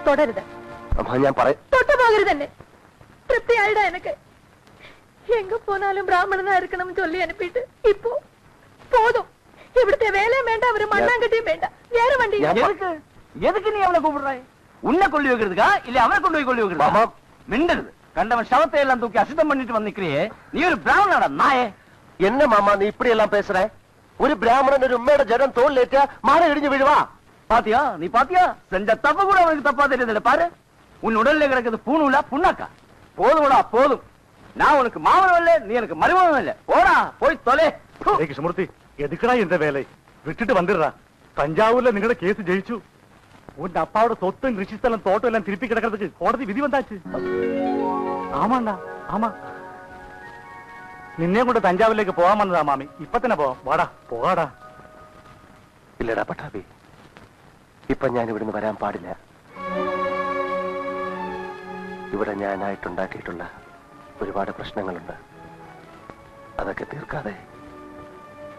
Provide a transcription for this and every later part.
தொடருது. தொட்டு போகிறதென்ன திருப்தி ஆயிடா எனக்கு. எங்க போனாலும் பிராமணனா இருக்கணும்னு சொல்லி அனுப்பிட்டு இப்போ போதும். இവിടുത്തെ வேலையும் வேண்டாம், அவரு மண்ணாங்கட்டியும் வேண்டாம். வேற வண்டி எதுக்கு நீ அவனை கூப்பிடுறாய்? உன்னை கொள்ளி வைக்கிறதுக்கா இல்ல அவனை கொண்டு போய் கொள்ளி வைக்கிறதா? மிண்டது கண்டவன் சவத்தை எல்லாம் தூக்கி அசுத்தம் பண்ணிட்டு வந்து நிக்கிறியே, நீ ஒரு பிராமணடா நாயே. என்ன மாமா நீ இப்படி எல்லாம் பேசுற? ஒரு பிராமணன் ஒரு உண்மையோட ஜடம் தோல் ஏற்றா மாற இடிஞ்சு விழுவா. பாத்தியா நீ பாத்தியா? செஞ்ச தப்பு கூட அவனுக்கு தப்பா தெரியுது பாரு. உன் உடல்ல கிடக்குது பூணுல புண்ணாக்கா. போதும்டா போதும். நான் உனக்கு மாமனம் இல்ல, நீ எனக்கு மருமகன் இல்ல. போடா போய் தொலை. கிருஷ்ணமூர்த்தி எதுக்குடா இந்த வேலை? விட்டுட்டு வந்துடுறா. தஞ்சாவூர்ல നിങ്ങളുടെ കേസ് ജയിച്ചു. உன் அப்பாவோட சொத்து ரிஷிஸ்தலம் தோட்டம் எல்லாம் திருப்பி கிடக்கிறதுக்கு கோടതി விதி வந்தாச்சு. ஆமாண்டா ஆமா. നിന്നെ കൊണ്ട് തഞ്ചാവൂരിലേക്ക് പോകാൻ വന്നതാ മാമി. ഇപ്പൊ തന്നെ പോവാം. വാടാ പോകാടാ. ഇല്ലടാ പട്ടാഭി, ഇപ്പൊ ഞാൻ ഇവിടുന്ന് വരാൻ പാടില്ല. ഇവിടെ ഞാനായിട്ടുണ്ടാക്കിയിട്ടുള്ള ഒരുപാട് പ്രശ്നങ്ങളുണ്ട്. അതൊക്കെ തീർക്കാതെ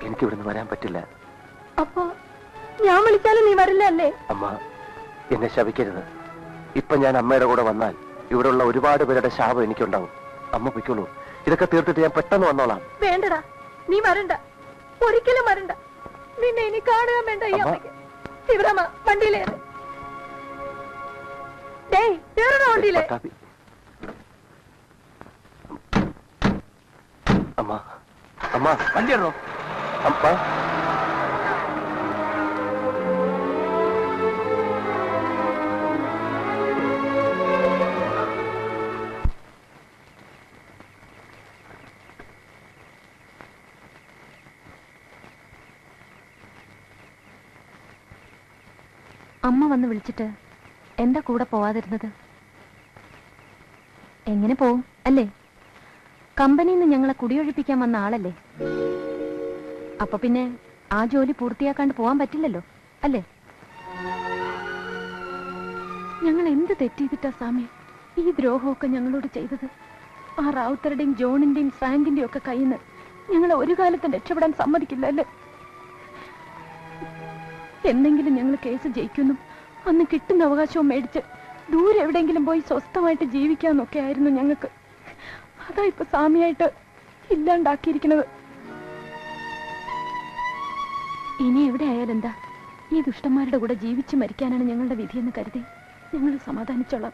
എനിക്ക് ഇവിടുന്ന് വരാൻ പറ്റില്ല. അപ്പോ ഞാൻ വിളിച്ചാലും നീ വരില്ല അല്ലേ? അമ്മ എന്നെ ശപിക്കരുത്. ഇപ്പൊ ഞാൻ അമ്മയുടെ കൂടെ വന്നാൽ ഇവിടെയുള്ള ഒരുപാട് പേരുടെ ശാപം എനിക്കുണ്ടാവും. അമ്മ പൊയ്ക്കോളൂ. ഇതൊക്കെ തീർത്തിട്ട് ഞാൻ പെട്ടെന്ന് വന്നോളാം. വേണ്ടടാ, നീ വരണ്ട, ഒരിക്കലും വരണ്ട. നിന്നെ ഇനി കാണുക വേണ്ട. ഈ അമ്മയ്ക്ക് ശിവരാമ വണ്ടിയിലേറെ. വണ്ടിയിലേ അമ്മ അമ്മ വണ്ടിയാണോ അമ്മ? അമ്മ വന്ന് വിളിച്ചിട്ട് എന്താ കൂടെ പോവാതിരുന്നത്? എങ്ങനെ പോവും അല്ലേ? കമ്പനിയിൽ നിന്ന് ഞങ്ങളെ കുടിയൊഴിപ്പിക്കാൻ വന്ന ആളല്ലേ. അപ്പൊ പിന്നെ ആ ജോലി പൂർത്തിയാക്കാണ്ട് പോവാൻ പറ്റില്ലല്ലോ അല്ലേ? ഞങ്ങൾ എന്ത് തെറ്റിയിട്ടാ സ്വാമി ഈ ദ്രോഹമൊക്കെ ഞങ്ങളോട് ചെയ്തത്? ആ റാവുത്തരുടെയും ജോണിന്റെയും ഫ്രാങ്കിന്റെയും ഒക്കെ കയ്യിൽ നിന്ന് ഞങ്ങളെ ഒരു കാലത്തും രക്ഷപ്പെടാൻ സമ്മതിക്കില്ല അല്ലേ? എന്നെങ്കിലും ഞങ്ങൾ കേസ് ജയിക്കുന്നു, അന്ന് കിട്ടുന്ന അവകാശവും മേടിച്ച് ദൂരെ എവിടെയെങ്കിലും പോയി സ്വസ്ഥമായിട്ട് ജീവിക്കാന്നൊക്കെ ആയിരുന്നു ഞങ്ങൾക്ക്. അതാ ഇപ്പൊ സ്വാമിയായിട്ട് ഇല്ലാണ്ടാക്കിയിരിക്കുന്നത്. ഇനി എവിടെ ആയാലും എന്താ, ഈ ദുഷ്ടന്മാരുടെ കൂടെ ജീവിച്ച് മരിക്കാനാണ് ഞങ്ങളുടെ വിധിയെന്ന് കരുതി ഞങ്ങൾ സമാധാനിച്ചോളാം.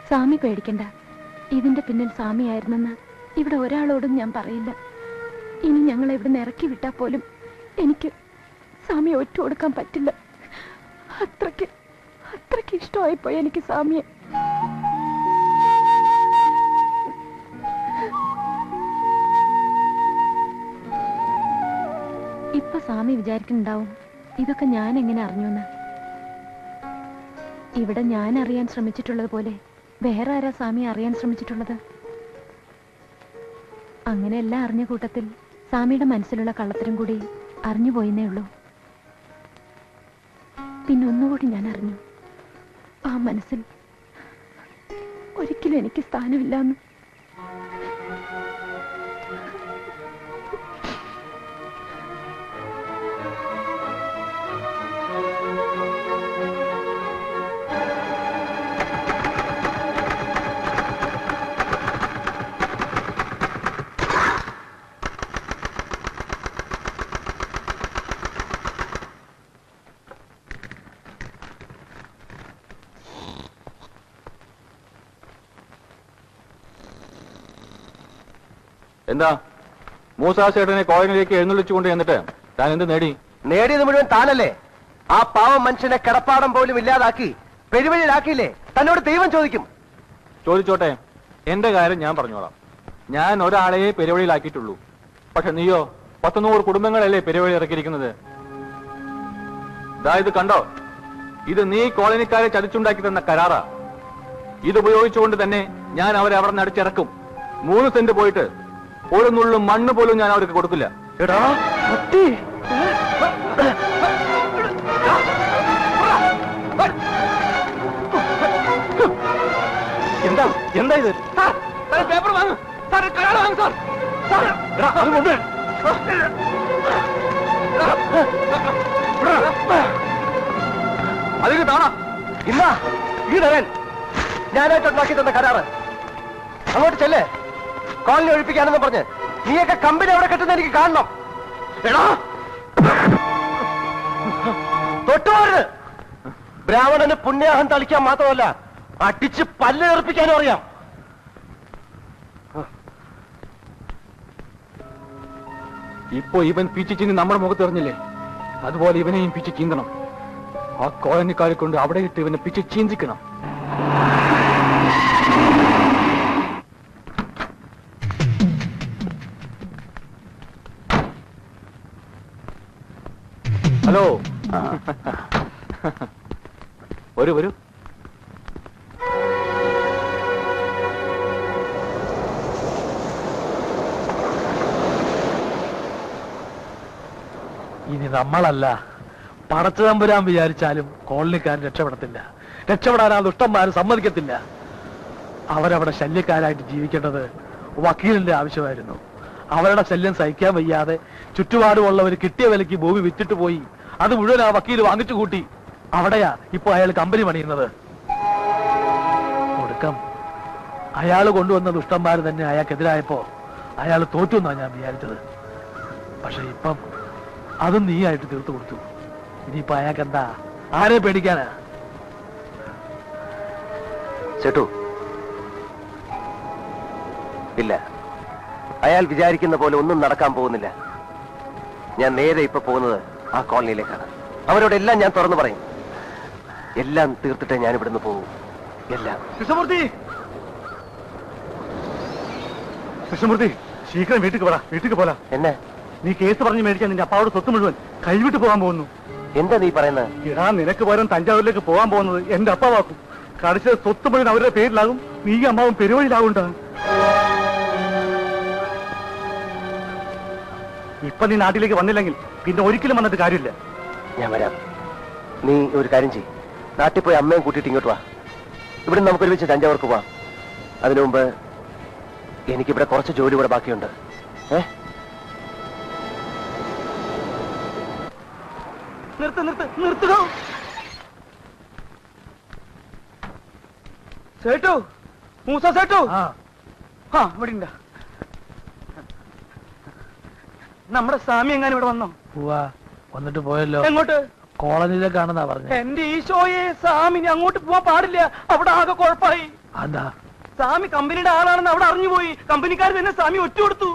സ്വാമി പേടിക്കണ്ട, ഇതിന്റെ പിന്നിൽ സ്വാമിയായിരുന്നെന്ന് ഇവിടെ ഒരാളോടും ഞാൻ പറയില്ല. ഇനി ഞങ്ങളെ ഇവിടുന്ന് ഇറക്കി വിട്ടാൽ പോലും എനിക്ക് സ്വാമിയെ ഒറ്റ കൊടുക്കാൻ പറ്റില്ല. അത്രയ്ക്ക് ഇഷ്ടമായിപ്പോയി എനിക്ക് സ്വാമിയെ. ഇപ്പൊ സ്വാമി വിചാരിക്കുന്നുണ്ടാവും ഇതൊക്കെ ഞാൻ എങ്ങനെ അറിഞ്ഞുന്ന്. ഇവിടെ ഞാൻ അറിയാൻ ശ്രമിച്ചിട്ടുള്ളത് പോലെ വേറെ ആരാ സ്വാമി അറിയാൻ ശ്രമിച്ചിട്ടുള്ളത്? അങ്ങനെ എല്ലാം അറിഞ്ഞ കൂട്ടത്തിൽ സ്വാമിയുടെ മനസ്സിലുള്ള കള്ളത്തരം കൂടി അറിഞ്ഞുപോയെന്നേ ഉള്ളൂ. പിന്നെ ഒന്നുകൂടി ഞാൻ അറിഞ്ഞു, ആ മനസ്സിൽ ഒരിക്കലും എനിക്ക് സ്ഥാനമില്ലാന്ന്. എന്താ മൂസാസേട്ടനെ കോളനിയിലേക്ക് എഴുന്നള്ളിച്ചുകൊണ്ട് എന്നിട്ട് താൻ എന്ത് നേടി? നേടിയത് മുഴുവൻ താനല്ലേ. ആ പാവം മനുഷ്യനെ കിടപ്പാടം പോലും ഇല്ലാതാക്കി പെരുവഴിയിലാക്കിയില്ലേ? തന്നോട് ദൈവം ചോദിക്കും. ചോദിച്ചോട്ടെ, എന്റെ കാര്യം ഞാൻ പറഞ്ഞോളാം. ഞാൻ ഒരാളെയെ പെരുവഴിയിലാക്കിയിട്ടുള്ളൂ. പക്ഷെ നീയോ 100 കുടുംബങ്ങളല്ലേ പെരുവഴി ഇറക്കിയിരിക്കുന്നത്. ഇത് കണ്ടോ, ഇത് നീ കോളനിക്കാരെ ചതിച്ചുണ്ടാക്കി തന്ന കരാറാ. ഇതുപയോഗിച്ചുകൊണ്ട് തന്നെ ഞാൻ അവരെ അവിടെ നിന്ന് അടിച്ചിറക്കും. 3 സെന്റ് പോയിട്ട് ഒരു നുള്ളു മണ്ണ് പോലും ഞാൻ അവർക്ക് കൊടുക്കില്ല. എടാ എന്താ എന്താ ഇത്? പേപ്പർ വാങ്ങും സാർ, കരാർ വാങ്ങും സാർ. അതിന് താണ ഇന്നാ ഈ തരാൻ ഞാനായിട്ടുണ്ടാക്കി തന്ന കരാറ് അങ്ങോട്ട് ചെല്ലേ. കോളനി ഒഴിപ്പിക്കാനെന്ന് പറഞ്ഞ് നീയൊക്കെ കമ്പനി അവിടെ കെട്ടുന്ന എനിക്ക് കാണണം. എടാ തൊട്ടുപോരുത്. ബ്രാഹ്മണന് പുണ്യാഹം തളിക്കാൻ മാത്രമല്ല അടിച്ച് പല്ല് ഏർപ്പിക്കാനും അറിയാം. ഇപ്പൊ ഇവൻ പിച്ചു ചീന്തി നമ്മുടെ മുഖത്ത് എറിഞ്ഞില്ലേ, അതുപോലെ ഇവനെയും പിച്ചു ചീന്തണം. ആ കോളനിക്കാരെ കൊണ്ട് അവിടെ ഇട്ട് ഇവനെ പിച്ചു ചീന്തിക്കണം. ഹലോ, വരൂ വരൂ. ഇനി നമ്മളല്ല പടച്ചുതമ്പുരാൻ വിചാരിച്ചാലും കോളനിക്കാരൻ രക്ഷപ്പെടത്തില്ല. രക്ഷപ്പെടാൻ ആ ദുഷ്ടന്മാരും സമ്മതിക്കത്തില്ല. അവരവിടെ ശല്യക്കാരായിട്ട് ജീവിക്കേണ്ടത് വക്കീലിന്റെ ആവശ്യമായിരുന്നു. അവരുടെ ശല്യം സഹിക്കാൻ വയ്യാതെ ചുറ്റുപാടുമുള്ളവർ കിട്ടിയ വിലയ്ക്ക് ഭൂമി വിറ്റിട്ട് പോയി. അത് മുഴുവൻ ആ വക്കീൽ വാങ്ങിച്ചു കൂട്ടി. അവിടെയാ ഇപ്പൊ അയാൾ കമ്പനി പണിയുന്നത്. ഒടുക്കം അയാൾ കൊണ്ടുവന്ന ദുഷ്ടന്മാർ തന്നെ അയാൾക്കെതിരായപ്പോ അയാൾ തോറ്റു എന്നാണ് ഞാൻ വിചാരിച്ചത്. പക്ഷെ ഇപ്പം അതും നീയായിട്ട് തീർത്തു കൊടുത്തു. ഇനിയിപ്പോ അയാൾക്ക് എന്താ, ആരെ പേടിക്കാനാ? ചേട്ടു ഇല്ല, അയാൾ വിചാരിക്കുന്ന പോലെ ഒന്നും നടക്കാൻ പോകുന്നില്ല. ഞാൻ നേരെ ഇപ്പൊ പോകുന്നത് ആ കോളനിയിലേക്കാണ്. അവരോടെല്ലാം ഞാൻ തുറന്നു പറയും. എല്ലാം തീർത്തിട്ടേ ഞാൻ ഇവിടുന്ന് പോകും. എല്ലാം. കൃഷ്ണമൂർത്തി, കൃഷ്ണമൂർത്തി, ശീഘ്രം വീട്ടിൽ പോരാ. വീട്ടിൽ പോലാ. എന്നെ നീ കേസ് പറഞ്ഞ് മേടിക്കാൻ നിന്റെ അപ്പാவோட സ്വത്ത് മുഴുവൻ കൈവിട്ട് പോകാൻ പോകുന്നു. എന്താ നീ പറയുന്നത്? ഇടാ, നിനക്ക് പകരം തഞ്ചാവൂരിലേക്ക് പോകാൻ പോകുന്നത് എന്റെ അപ്പാവാക്കും. കടിച്ച സ്വത്ത് മുഴുവൻ അവരുടെ പേരിലാകും. നീ അമ്മാവും പെരുവഴിയിലാകുണ്ട. ഇപ്പൊ നീ നാട്ടിലേക്ക് വന്നില്ലെങ്കിൽ പിന്നെ ഒരിക്കലും വന്നിട്ട് കാര്യമില്ല. ഞാൻ വരാം. നീ ഒരു കാര്യം ചെയ്യ്, നാട്ടിൽ പോയി അമ്മയും കൂട്ടിയിട്ട് ഇങ്ങോട്ട് വാ. ഇവിടെ നമുക്ക് ഒരുമിച്ച് തഞ്ചാവൂർക്ക് പോവാം. അതിനു മുമ്പ് എനിക്കിവിടെ കുറച്ച് ജോലി കൂടെ ബാക്കിയുണ്ട്. നിർത്തണോ സേട്ടു? മൂസ സേട്ടു, ആ ഇവിടെ ഉണ്ടാ. നമ്മുടെ സ്വാമി എങ്ങനെ ഇവിടെ വന്നോ? പോവാ, വന്നിട്ട് പോയല്ലോ. എങ്ങോട്ട്? കോളനിയിലേക്കാണെന്നാ പറഞ്ഞു. എന്റെ ഈശോയെ, സ്വാമി അങ്ങോട്ട് പോവാൻ പാടില്ല. അവിടെ ആകെ കുഴപ്പമായി. എന്താ? സ്വാമി കമ്പനിയുടെ ആളാണെന്ന് അവിടെ അറിഞ്ഞുപോയി. കമ്പനിക്കാർ തന്നെ സ്വാമി ഒറ്റ കൊടുത്തു.